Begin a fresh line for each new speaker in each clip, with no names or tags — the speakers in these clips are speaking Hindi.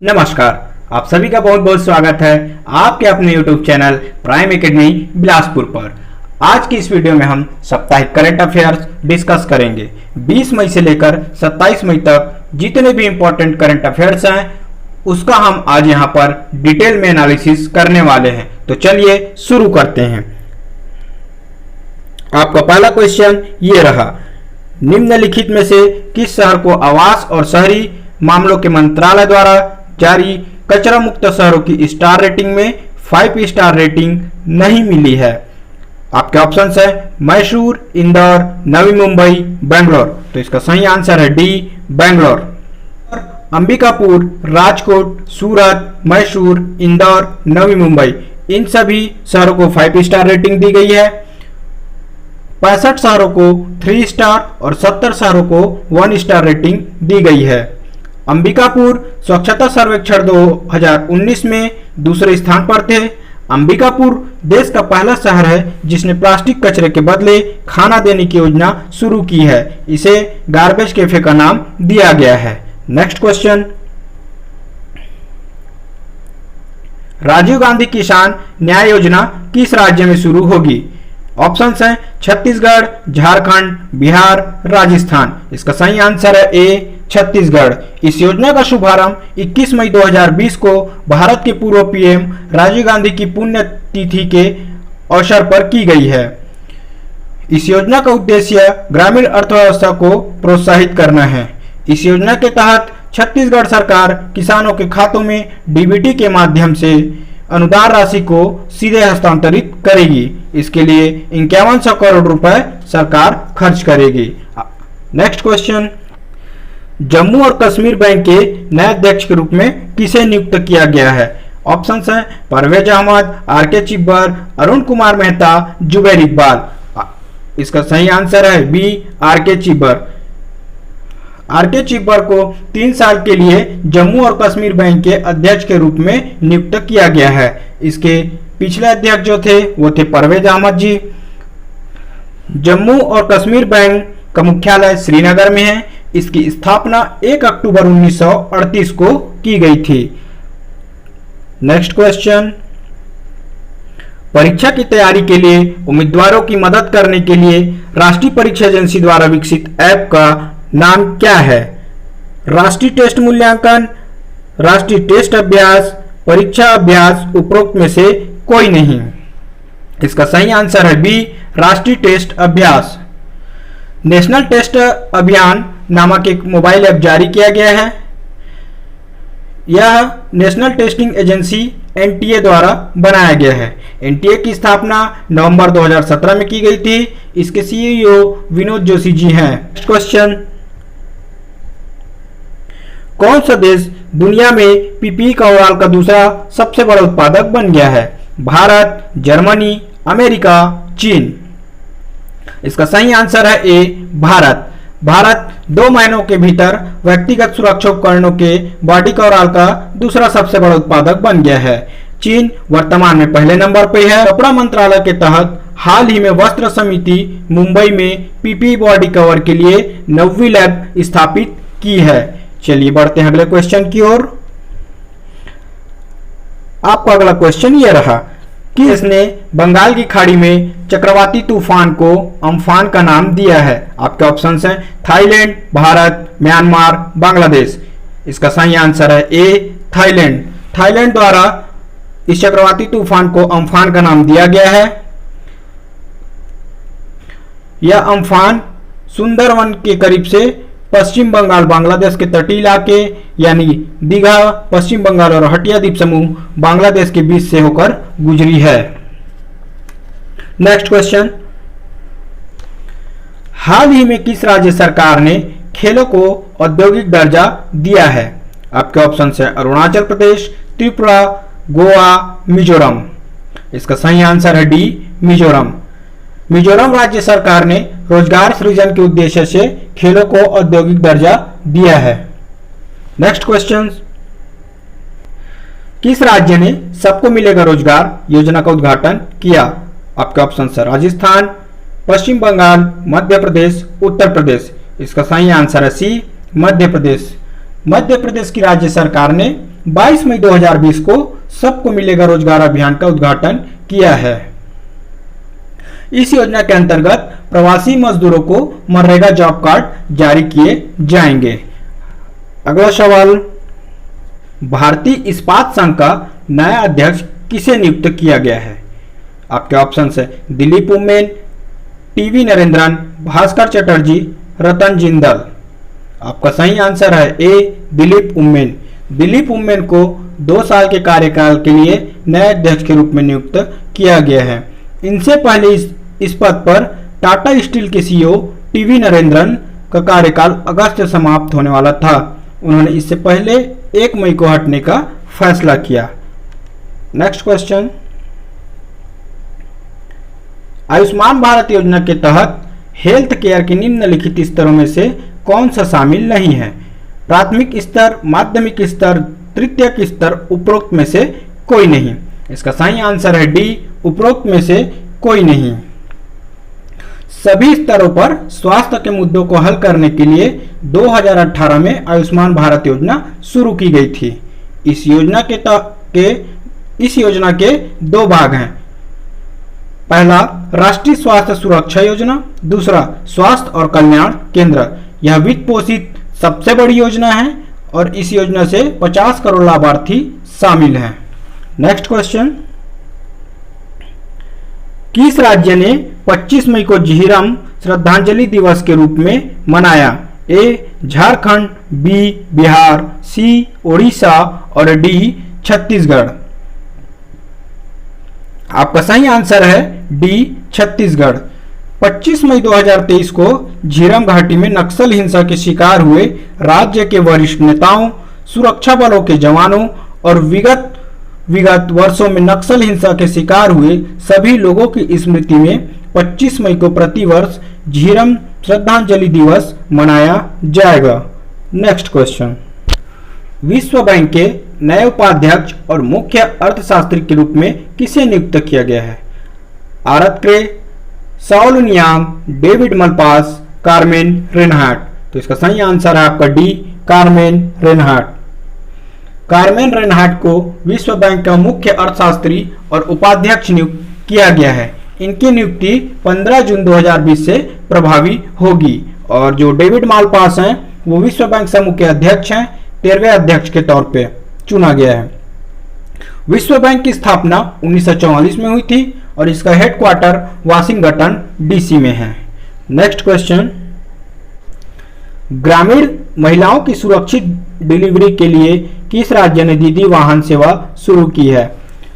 नमस्कार, आप सभी का बहुत बहुत स्वागत है आपके अपने YouTube channel prime academy Bilaspur पर। आज की इस वीडियो में हम साप्ताहिक करंट अफेयर्स डिस्कस करेंगे। 20 मई से लेकर 27 मई तक जितने भी इंपॉर्टेंट करंट अफेयर्स हैं उसका हम आज यहाँ पर डिटेल में एनालिसिस करने वाले हैं। तो चलिए शुरू करते हैं। आपका पहला क्वेश्चन ये रहा, निम्नलिखित में से किस शहर को आवास और शहरी मामलों के मंत्रालय द्वारा जारी कचरा मुक्त शहरों की स्टार रेटिंग में 5 स्टार रेटिंग नहीं मिली है? आपके ऑप्शंस है मैसूर, इंदौर, नवी मुंबई, बेंगलोर। तो इसका सही आंसर है डी, बेंगलोर। अंबिकापुर, राजकोट, सूरत, मैसूर, इंदौर, नवी मुंबई, इन सभी शहरों को 5 स्टार रेटिंग दी गई है। 65 शहरों को 3 स्टार और 70 शहरों को 1 स्टार रेटिंग दी गई है। अंबिकापुर स्वच्छता सर्वेक्षण 2019 में दूसरे स्थान पर थे। अंबिकापुर देश का पहला शहर है जिसने प्लास्टिक कचरे के बदले खाना देने की योजना शुरू की है। इसे गार्बेज कैफे का नाम दिया गया है। नेक्स्ट क्वेश्चन, राजीव गांधी किसान न्याय योजना किस राज्य में शुरू होगी? ऑप्शंस हैं छत्तीसगढ़, झारखंड, बिहार, राजस्थान। इसका सही आंसर है ए, छत्तीसगढ़। इस योजना का शुभारंभ 21 मई 2020 को भारत के पूर्व पीएम राजीव गांधी की पुण्यतिथि के अवसर पर की गई है। इस योजना का उद्देश्य ग्रामीण अर्थव्यवस्था को प्रोत्साहित करना है। इस योजना के तहत छत्तीसगढ़ सरकार किसानों के खातों में डीबीटी के माध्यम से अनुदान राशि को सीधे हस्तांतरित करेगी। इसके लिए 5100 करोड़ रुपए सरकार खर्च करेगी। नेक्स्ट क्वेश्चन, जम्मू और कश्मीर बैंक के नए अध्यक्ष के रूप में किसे नियुक्त किया गया है? ऑप्शंस हैं परवेज अहमद, आर.के. चिब्बर, अरुण कुमार मेहता, जुबैर इकबाल। इसका सही आंसर है B, R K. Chibber. R K. Chibber को 3 साल के लिए जम्मू और कश्मीर बैंक के अध्यक्ष के रूप में नियुक्त किया गया है। इसके पिछले अध्यक्ष जो थे वो थे परवेज अहमद जी। जम्मू और कश्मीर बैंक का मुख्यालय श्रीनगर में है। इसकी स्थापना 1 अक्टूबर 1938 को की गई थी। नेक्स्ट क्वेश्चन, परीक्षा की तैयारी के लिए उम्मीदवारों की मदद करने के लिए राष्ट्रीय परीक्षा एजेंसी द्वारा विकसित ऐप का नाम क्या है? राष्ट्रीय टेस्ट मूल्यांकन, राष्ट्रीय टेस्ट अभ्यास, परीक्षा अभ्यास, उपरोक्त में से कोई नहीं। इसका सही आंसर है बी, राष्ट्रीय टेस्ट अभ्यास। नेशनल टेस्ट अभियान नामक एक मोबाइल ऐप जारी किया गया है। यह नेशनल टेस्टिंग एजेंसी एनटीए द्वारा बनाया गया है। एनटीए की स्थापना नवंबर 2017 में की गई थी। इसके सीईओ विनोद जोशी जी हैं। नेक्स्ट क्वेश्चन, कौन सा देश दुनिया में पीपीई कवराल का दूसरा सबसे बड़ा उत्पादक बन गया है? भारत, जर्मनी, अमेरिका, चीन। इसका सही आंसर है ए, भारत। भारत 2 महीनों के भीतर व्यक्तिगत सुरक्षा उपकरणों के बॉडी कवराल का दूसरा सबसे बड़ा उत्पादक बन गया है। चीन वर्तमान में पहले नंबर पर है। कपड़ा मंत्रालय के तहत हाल ही में वस्त्र समिति मुंबई में पीपीई बॉडी कवर के लिए 9वीं लैब स्थापित की है। चलिए बढ़ते हैं अगले क्वेश्चन की ओर। आपका अगला क्वेश्चन ये रहा, किसने बंगाल की खाड़ी में चक्रवाती तूफान को अम्फान का नाम दिया है? आपके ऑप्शंस हैं थाईलैंड, भारत, म्यांमार, बांग्लादेश। इसका सही आंसर है ए, थाईलैंड। थाईलैंड द्वारा इस चक्रवाती तूफान को अम्फान का नाम दिया गया है। यह अम्फान सुंदरवन के करीब से पश्चिम बंगाल बांग्लादेश के तटीय इलाके यानी दीघा, पश्चिम बंगाल और हटिया द्वीप समूह बांग्लादेश के बीच से होकर गुजरी है। नेक्स्ट क्वेश्चन, हाल ही में किस राज्य सरकार ने खेलों को औद्योगिक दर्जा दिया है? आपके ऑप्शन है अरुणाचल प्रदेश, त्रिपुरा, गोवा, मिजोरम। इसका सही आंसर है डी, मिजोरम। मिजोरम राज्य सरकार ने रोजगार सृजन के उद्देश्य से खेलों को औद्योगिक दर्जा दिया है। नेक्स्ट क्वेश्चन, किस राज्य ने सबको मिलेगा रोजगार योजना का उद्घाटन किया? आपके ऑप्शन है राजस्थान, पश्चिम बंगाल, मध्य प्रदेश, उत्तर प्रदेश। इसका सही आंसर है सी, मध्य प्रदेश। मध्य प्रदेश की राज्य सरकार ने 22 मई 2020 को सबको मिलेगा रोजगार अभियान का उद्घाटन किया है। इस योजना के अंतर्गत प्रवासी मजदूरों को मनरेगा जॉब कार्ड जारी किए जाएंगे। अगला सवाल, भारतीय इस्पात संघ का नया अध्यक्ष किसे नियुक्त किया गया है? आपके ऑप्शन है दिलीप उम्मेन, टीवी नरेंद्रन, भास्कर चटर्जी, रतन जिंदल। आपका सही आंसर है ए दिलीप उम्मेन। दिलीप उम्मेन को 2 साल के कार्यकाल के लिए नए अध्यक्ष के रूप में नियुक्त किया गया है। इनसे पहले इस पद पर टाटा स्टील के सीईओ टीवी नरेंद्रन का कार्यकाल अगस्त से समाप्त होने वाला था। उन्होंने इससे पहले 1 मई को हटने का फैसला किया। नेक्स्ट क्वेश्चन, आयुष्मान भारत योजना के तहत हेल्थ केयर के निम्नलिखित स्तरों में से कौन सा शामिल नहीं है? प्राथमिक स्तर, माध्यमिक स्तर, तृतीयक स्तर, उपरोक्त में से कोई नहीं। इसका सही आंसर है डी, उपरोक्त में से कोई नहीं। सभी स्तरों पर स्वास्थ्य के मुद्दों को हल करने के लिए 2018 में आयुष्मान भारत योजना शुरू की गई थी। इस योजना के 2 भाग हैं। पहला राष्ट्रीय स्वास्थ्य सुरक्षा योजना, दूसरा स्वास्थ्य और कल्याण केंद्र। यह वित्त पोषित सबसे बड़ी योजना है और इस योजना से 50 करोड़ लाभार्थी शामिल हैं। नेक्स्ट क्वेश्चन, किस राज्य ने 25 मई को झीरम श्रद्धांजलि दिवस के रूप में मनाया? ए झारखंड, बी बिहार, सी ओडिशा और डी छत्तीसगढ़। आपका सही आंसर है डी छत्तीसगढ़। 25 मई 2023 को झीरम घाटी में नक्सल हिंसा के शिकार हुए राज्य के वरिष्ठ नेताओं, सुरक्षा बलों के जवानों और विगत वर्षों में नक्सल हिंसा के शिकार हुए सभी लोगों की स्मृति में 25 मई को प्रतिवर्ष झीरम श्रद्धांजलि दिवस मनाया जाएगा। नेक्स्ट क्वेश्चन, विश्व बैंक के नए उपाध्यक्ष और मुख्य अर्थशास्त्री के रूप में किसे नियुक्त किया गया है? Aart Kraay, Saul Niang, David Malpass, Carmen Reinhart. तो इसका सही आंसर है आपका D, Carmen Reinhart. Carmen Reinhart को विश्व बैंक का मुख्य अर्थशास्त्री और उपाध्यक्ष नियुक्त किया गया है। इनकी नियुक्ति 15 जून 2020 से प्रभावी होगी और जो डेविड मालपास हैं वो विश्व बैंक समूह के अध्यक्ष हैं। 13वें अध्यक्ष के तौर पे चुना गया है। विश्व बैंक की स्थापना 1944 में हुई थी और इसका हेडक्वार्टर वाशिंगटन डीसी में है। नेक्स्ट क्वेश्चन, ग्रामीण महिलाओं की सुरक्षित डिलीवरी के लिए किस राज्य ने दीदी वाहन सेवा शुरू की है?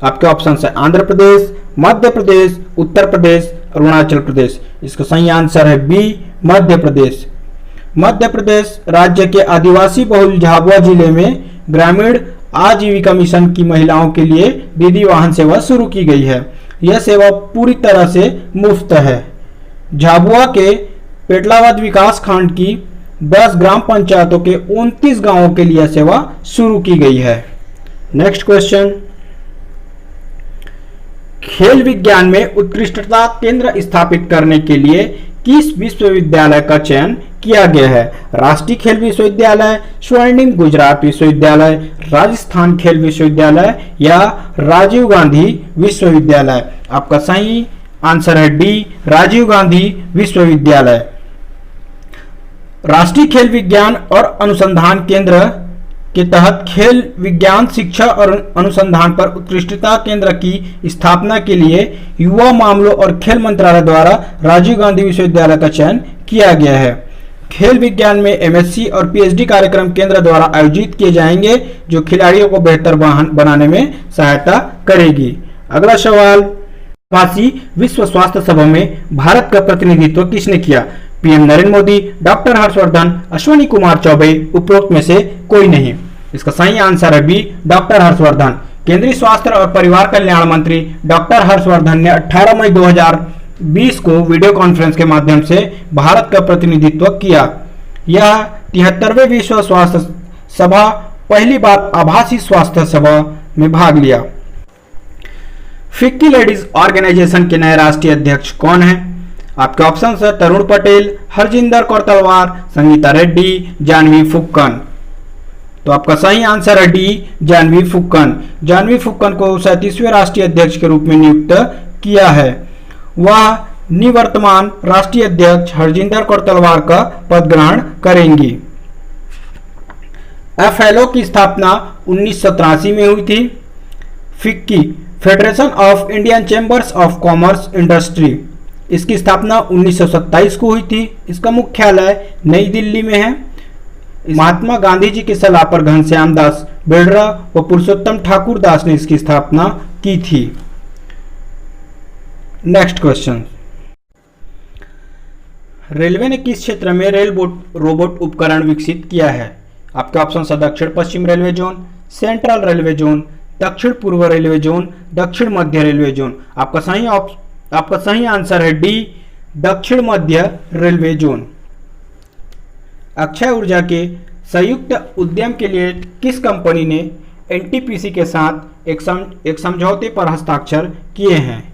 आपके ऑप्शन है आंध्र प्रदेश, मध्य प्रदेश, उत्तर प्रदेश, अरुणाचल प्रदेश। इसका सही आंसर है बी, मध्य प्रदेश। मध्य प्रदेश राज्य के आदिवासी बहुल झाबुआ जिले में ग्रामीण आजीविका मिशन की महिलाओं के लिए दीदी वाहन सेवा शुरू की गई है। यह सेवा पूरी तरह से मुफ्त है। झाबुआ के पेटलावद विकास खंड की 10 ग्राम पंचायतों के 29 गांवों के लिए सेवा शुरू की गई है। नेक्स्ट क्वेश्चन, खेल विज्ञान में उत्कृष्टता केंद्र स्थापित करने के लिए किस विश्वविद्यालय का चयन किया गया है? राष्ट्रीय खेल विश्वविद्यालय, स्वर्णिम गुजरात विश्वविद्यालय, राजस्थान खेल विश्वविद्यालय या राजीव गांधी विश्वविद्यालय। आपका सही आंसर है डी, राजीव गांधी विश्वविद्यालय। राष्ट्रीय खेल विज्ञान और अनुसंधान केंद्र के तहत खेल विज्ञान शिक्षा और अनुसंधान पर उत्कृष्टता केंद्र की स्थापना के लिए युवा मामलों और खेल मंत्रालय द्वारा राजीव गांधी विश्वविद्यालय का चयन किया गया है। खेल विज्ञान में एमएससी और पीएचडी कार्यक्रम केंद्र द्वारा आयोजित किए जाएंगे जो खिलाड़ियों को बेहतर बनाने में सहायता करेगी। अगला सवाल, विश्व स्वास्थ्य सभा में भारत का प्रतिनिधित्व किसने किया? पीएम नरेंद्र मोदी, डॉक्टर हर्षवर्धन, अश्विनी कुमार चौबे, उपरोक्त में से कोई नहीं। इसका सही आंसर है बी, डॉक्टर हर्षवर्धन। केंद्रीय स्वास्थ्य और परिवार कल्याण मंत्री डॉक्टर हर्षवर्धन ने 18 मई 2020 को वीडियो कॉन्फ्रेंस के माध्यम से भारत का प्रतिनिधित्व किया। यह 73वें विश्व स्वास्थ्य सभा पहली बार आभासी स्वास्थ्य सभा में भाग लिया। फिक्की लेडीज ऑर्गेनाइजेशन के नए राष्ट्रीय अध्यक्ष कौन हैं? आपके ऑप्शन है तरुण पटेल, हरजिंदर कौर तलवार, संगीता रेड्डी, जानवी फुक्कन। तो आपका सही आंसर है डी, जानवी फुक्कन। जानवी फुक्कन को 37वें राष्ट्रीय अध्यक्ष के रूप में नियुक्त किया है। वह निवर्तमान राष्ट्रीय अध्यक्ष हरजिंदर कौर तलवार का पद ग्रहण करेंगी। एफएलओ की स्थापना 1983 में हुई थी। FICCI, federation of Indian chambers of commerce industry, इसकी स्थापना 1927 को हुई थी। इसका मुख्यालय नई दिल्ली में है। महात्मा गांधी जी की सलाह पर घनश्याम दास बेड़रा व पुरुषोत्तम ठाकुर दास ने इसकी स्थापना की थी। नेक्स्ट क्वेश्चन, रेलवे ने किस क्षेत्र में रेल रोबोट उपकरण विकसित किया है? आपके ऑप्शन है दक्षिण पश्चिम railway zone, central railway zone, दक्षिण पूर्व रेलवे जोन, दक्षिण मध्य रेलवे जोन। आपका सही आंसर है डी, दक्षिण मध्य रेलवे जोन। अक्षय ऊर्जा के संयुक्त उद्यम के लिए किस कंपनी ने एनटीपीसी के साथ एक समझौते पर हस्ताक्षर किए हैं?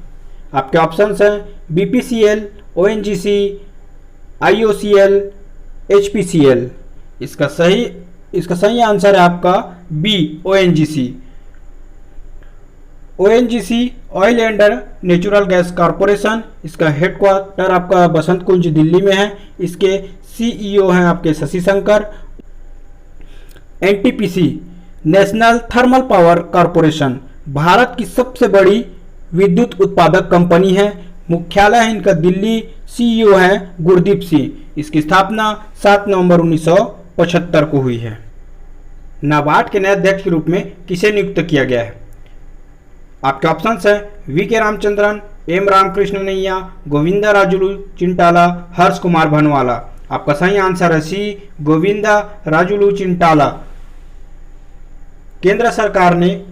आपके ऑप्शंस हैं बीपीसीएल, ओएनजीसी, आईओसीएल, एचपीसीएल। इसका सही आंसर है आपका B, ONGC. ONGC oil and natural gas corporation, इसका हेडक्वार्टर आपका बसंत कुंज दिल्ली में है। इसके सीईओ हैं आपके Shashi Shankar. NTPC national thermal power corporation Bharat की सबसे बड़ी विद्युत उत्पादक कंपनी है। मुख्यालय है इनका दिल्ली। सीईओ हैं गुरदीप सिंह। इसकी स्थापना 7 नवंबर 1975 को हुई है। नाबार्ड के नए अध्यक्ष के रूप में किसे नियुक्त किया गया है? आपके ऑप्शंस हैं वी के रामचंद्रन, एम रामकृष्ण नैया, गोविंदा राजुलू चिंटाला, हर्ष कुमार भनवाला। आपका सही आंसर है सी, गोविंदा राजुलू चिंटाला। केंद्र सरकार ने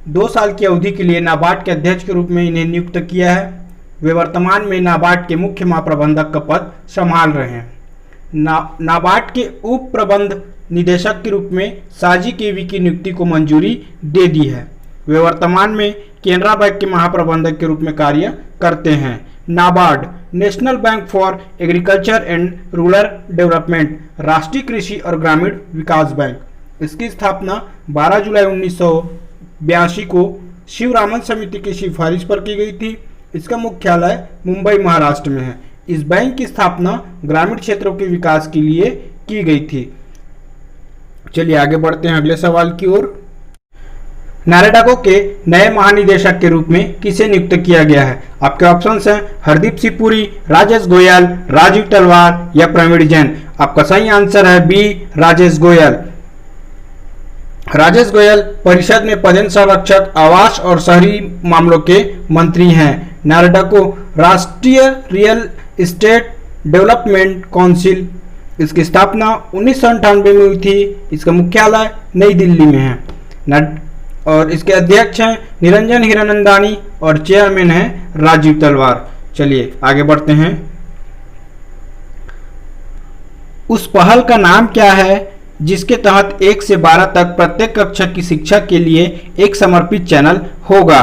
2 साल की अवधि के लिए नाबार्ड के अध्यक्ष के रूप में इन्हें नियुक्त किया है। वे वर्तमान में नाबार्ड के मुख्य महाप्रबंधक का पद संभाल रहे हैं। नाबार्ड के उप प्रबंध निदेशक के रूप में साजी केवी की नियुक्ति को मंजूरी दे दी है। वे वर्तमान में केनरा बैंक के महाप्रबंधक के रूप में कार्य करते हैं। NABARD national bank for agriculture and rural development, राष्ट्रीय कृषि और ग्रामीण विकास बैंक। इसकी स्थापना 12 जुलाई 1982 को शिवरामन समिति की सिफारिश पर की गई थी। इसका मुख्यालय मुंबई महाराष्ट्र में है। इस बैंक की स्थापना ग्रामीण क्षेत्रों के विकास के लिए की गई थी। चलिए आगे बढ़ते हैं अगले सवाल की ओर। नारेडाको के नए महानिदेशक के रूप में किसे नियुक्त किया गया है? आपके ऑप्शंस हैं हरदीप सिंह पुरी, राजेश गोयल, राजीव तलवार या प्रवीण जैन। आपका सही आंसर है बी, राजेश गोयल। राजेश गोयल परिषद में पदेन संरक्षक, आवास और शहरी मामलों के मंत्री हैं। नारेडाको राष्ट्रीय रियल एस्टेट डेवलपमेंट काउंसिल, इसकी स्थापना 1998 में हुई थी। इसका मुख्यालय नई दिल्ली में है और इसके अध्यक्ष हैं निरंजन हीरानंदानी और चेयरमैन हैं राजीव तलवार। चलिए आगे बढ़ते हैं। उस पहल का नाम क्या है जिसके तहत 1 से 12 तक प्रत्येक कक्षा की शिक्षा के लिए एक समर्पित चैनल होगा?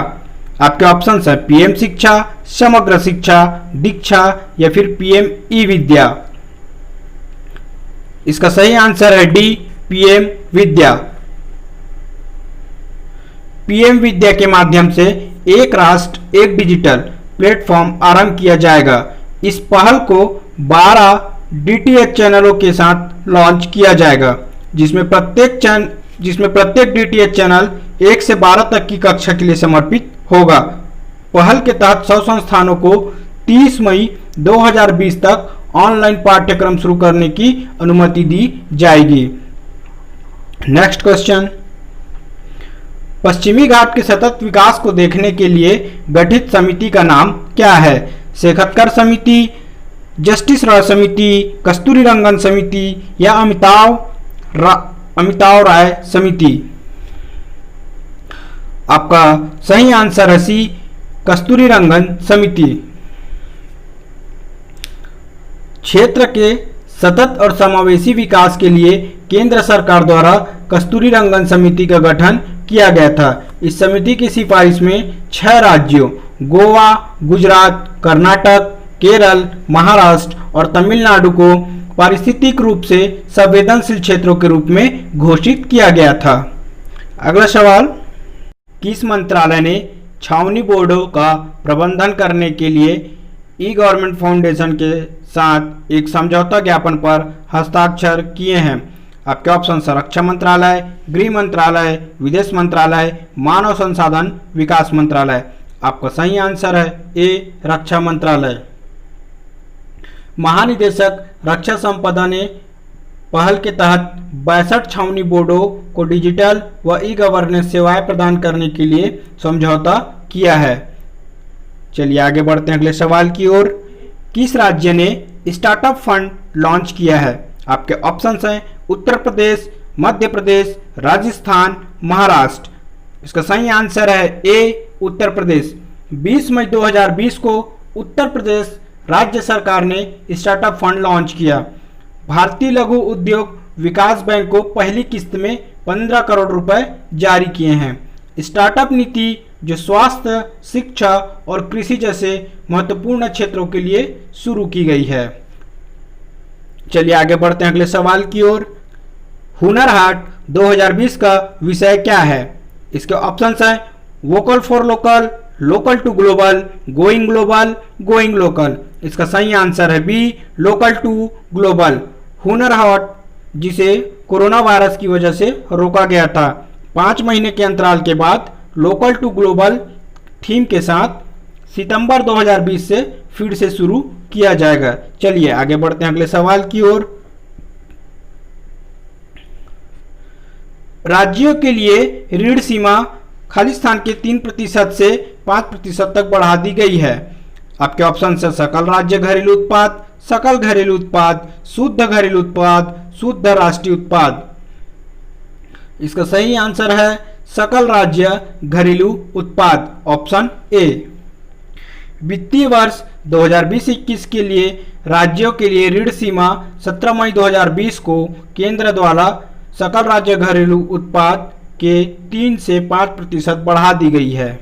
आपके ऑप्शन है पीएम शिक्षा, समग्र शिक्षा, दीक्षा या फिर पीएम ई विद्या। इसका सही आंसर है डी, पीएम विद्या। पीएम विद्या के माध्यम से एक राष्ट्र एक डिजिटल प्लेटफॉर्म आरंभ किया जाएगा। इस पहल को 12 डीटीएच चैनलों के साथ लॉन्च किया जाएगा, जिसमें प्रत्येक डीटीएच चैनल 1 से 12 तक की कक्षा के लिए समर्पित होगा। पहल के तहत 100 संस्थानों को 30 मई 2020 तक ऑनलाइन पाठ्यक्रम शुरू करने की अनुमति दी जाएगी। नेक्स्ट क्वेश्चन, पश्चिमी घाट के सतत विकास को देखने के लिए गठित समिति का नाम क्या है? शेखत्कर समिति, जस्टिस राय समिति, कस्तूरी रंगन समिति या अमिताव राय समिति। आपका सही आंसर है सी, कस्तूरी रंगन समिति। क्षेत्र के सतत और समावेशी विकास के लिए केंद्र सरकार द्वारा कस्तूरी रंगन समिति का गठन किया गया था। इस समिति की सिफारिश में 6 राज्यों गोवा, गुजरात, कर्नाटक, केरल, महाराष्ट्र और तमिलनाडु को पारिस्थितिक रूप से संवेदनशील क्षेत्रों के रूप में घोषित किया गया था। अगला सवाल, किस मंत्रालय ने छावनी बोर्डों का प्रबंधन करने के लिए ई गवर्नमेंट फाउंडेशन के साथ एक समझौता ज्ञापन पर हस्ताक्षर किए हैं? आपके ऑप्शन रक्षा मंत्रालय, गृह मंत्रालय, विदेश मंत्रालय, मानव संसाधन विकास मंत्रालय। आपका सही आंसर है ए, रक्षा मंत्रालय। महानिदेशक रक्षा संपदा ने पहल के तहत 62 छावनी बोर्डों को डिजिटल व ई गवर्नेंस सेवाएं प्रदान करने के लिए समझौता किया है। चलिए आगे बढ़ते हैं अगले सवाल की ओर। किस राज्य ने स्टार्टअप फंड लॉन्च किया है? आपके ऑप्शंस हैं उत्तर प्रदेश, मध्य प्रदेश, राजस्थान, महाराष्ट्र। इसका सही आंसर है ए, उत्तर प्रदेश। 20 मई 2020 को उत्तर प्रदेश राज्य सरकार ने स्टार्टअप फंड लॉन्च किया। भारतीय लघु उद्योग विकास बैंक को पहली किस्त में 15 करोड़ रुपए जारी किए हैं। स्टार्टअप नीति जो स्वास्थ्य, शिक्षा और कृषि जैसे महत्वपूर्ण क्षेत्रों के लिए शुरू की गई है। चलिए आगे बढ़ते हैं अगले सवाल की ओर। हुनर हाट 2020 का विषय क्या है? इसके ऑप्शंस हैं vocal for local, local to global, going global, going local. इसका सही आंसर है B, local to global. Hunar Haat जिसे कोरोना वायरस की वजह से रोका गया था, 5 महीने के अंतराल के बाद लोकल टू ग्लोबल थीम के साथ सितंबर 2020 से फिर से शुरू किया जाएगा। चलिए आगे बढ़ते हैं अगले सवाल की ओर। राज्यों के लिए ऋण सीमा खाली स्थान के 3% से 5% तक बढ़ा दी गई है। आपके ऑप्शन है सकल राज्य घरेलू उत्पाद, सकल घरेलू उत्पाद, शुद्ध घरेलू उत्पाद, शुद्ध राष्ट्रीय उत्पाद। इसका सही आंसर है सकल राज्य घरेलू उत्पाद, ऑप्शन ए। वित्तीय वर्ष 2020-21 के लिए राज्यों के लिए ऋण सीमा 17 मई 2020 को केंद्र द्वारा सकल राज्य घरेलू उत्पाद के 3 से 5% बढ़ा दी गई है।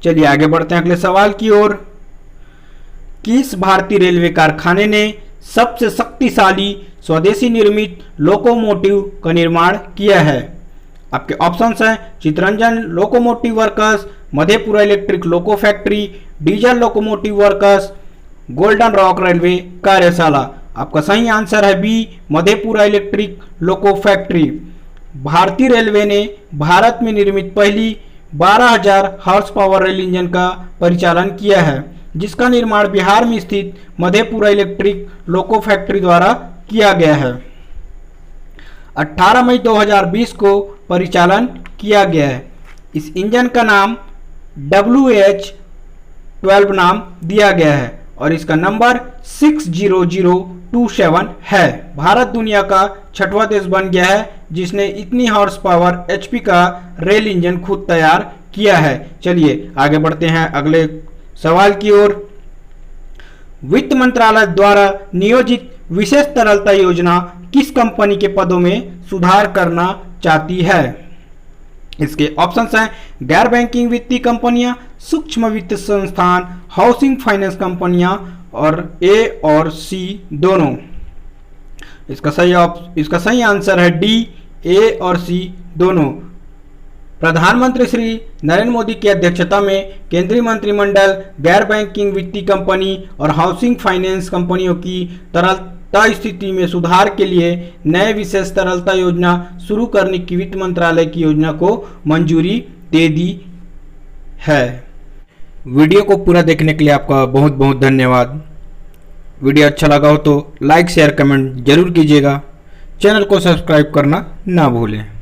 चलिए आगे बढ़ते हैं अगले सवाल की ओर। किस भारतीय रेलवे कारखाने ने सबसे शक्तिशाली स्वदेशी निर्मित लोकोमोटिव का निर्माण किया है? आपके ऑप्शंस हैं Chittaranjan locomotive workers, Madhepura electric loco factory, diesel locomotive workers, golden rock railway कार्यशाला। आपका सही आंसर है B, Madhepura electric loco factory. भारतीय रेलवे ने भारत में निर्मित पहली 12,000 हॉर्स पावर रेल इंजन का परिचालन किया है, जिसका निर्माण बिहार में स्थित मधेपुरा इलेक्ट्रिक लोको फैक्ट्री द्वारा किया गया है। 18 मई 2020 को परिचालन किया गया है। इस इंजन का नाम WH-12 नाम दिया गया है और इसका नंबर 60027 है। भारत दुनिया का 6वां देश बन गया है जिसने इतनी हॉर्स पावर HP का रेल इंजन खुद तैयार किया है। चलिए आगे बढ़ते हैं अगले सवाल की ओर। वित्त मंत्रालय द्वारा नियोजित विशेष तरलता योजना किस कंपनी के पदों में सुधार करना चाहती है? इसके ऑप्शंस हैं गैर बैंकिंग वित्तीय कंपनियां, सूक्ष्म वित्त संस्थान, हाउसिंग फाइनेंस कंपनियां और ए और सी दोनों। इसका सही आंसर है डी, ए और सी दोनों। प्रधानमंत्री श्री नरेंद्र मोदी की अध्यक्षता में केंद्रीय मंत्रिमंडल गैर बैंकिंग वित्तीय कंपनी और हाउसिंग फाइनेंस कंपनियों की तरलता स्थिति में सुधार के लिए नए विशेष तरलता योजना शुरू करने की वित्त मंत्रालय की योजना को मंजूरी दे दी है। वीडियो को पूरा देखने के लिए आपका बहुत बहुत धन्यवाद। वीडियो अच्छा लगा हो तो लाइक शेयर कमेंट जरूर कीजिएगा। चैनल को सब्सक्राइब करना ना भूलें।